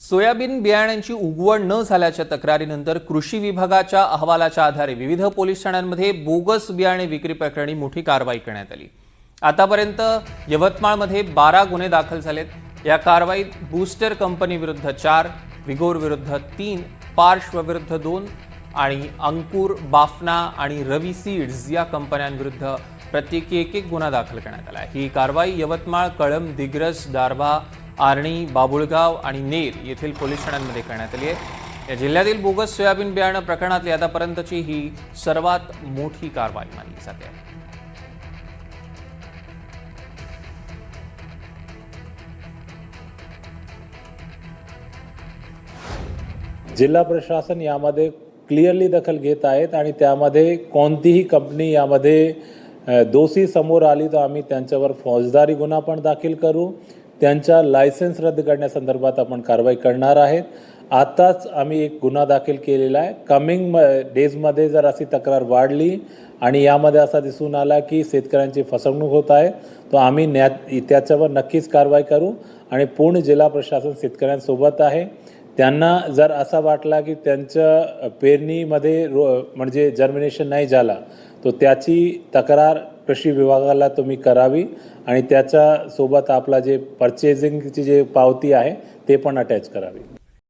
Soybean बियाण्यांची उगवण न झाल्याच्या तक्रारीनंतर कृषी विभागाच्या अहवालाच्या आधारे विविध पोलीस ठाण्यांमध्ये बोगस बियाणे विक्री प्रकरणी मोठी कारवाई करण्यात आली। आतापर्यंत यवतमाळमध्ये 12 गुन्हे दाखल झालेत। या कारवाईत बूस्टर कंपनी विरुद्ध 4, विगोर विरुद्ध 3, पार्श्व विरुद्ध 2 आणि अंकुर, बाफना आणि रवी सीड्स या कंपन्यांविरुद्ध प्रत्येकी एक गुन्हा दाखल करण्यात आला। ही कारवाई यवतमाळ, कळंब, दिग्रस, दारव्हा, आर्णी, बाबुळगाव आणि नेर येथील पोलीस ठाण्यांमध्ये करण्यात आली आहे। या जिल्ह्यातील बोगस सोयाबीन बियाणं प्रकरणातली आतापर्यंतची ही सर्वात मोठी कारवाई मानली जाते। जिल्हा प्रशासन यामध्ये क्लिअरली दखल घेत आहेत आणि त्यामध्ये कोणतीही कंपनी यामध्ये दोषी समोर आली तर आम्ही त्यांच्यावर फौजदारी गुन्हा पण दाखल करू। त्यांचा लायसन्स रद्द करण्यासंदर्भात आपण कारवाई करणार आहेत। आताच आम्ही एक गुन्हा दाखल केलेला आहे। कमिंग डेजमध्ये जर अशी तक्रार वाढली आणि यामध्ये असा दिसून आला की शेतकऱ्यांची फसवणूक होत आहे तो आम्ही त्याच्यावर नक्कीच कारवाई करू आणि पूर्ण जिल्हा प्रशासन शेतकऱ्यांसोबत आहे। त्यांना जर असा वाटला की त्यांच्या पेरणीमध्ये म्हणजे जर्मिनेशन नाही झाला तो त्याची तक्रार कृषी विभागाला तुम्ही करावी आणि त्याच्या सोबत आपला जे परचेजिंगची जे पावती आहे ते पण अटॅच करावी।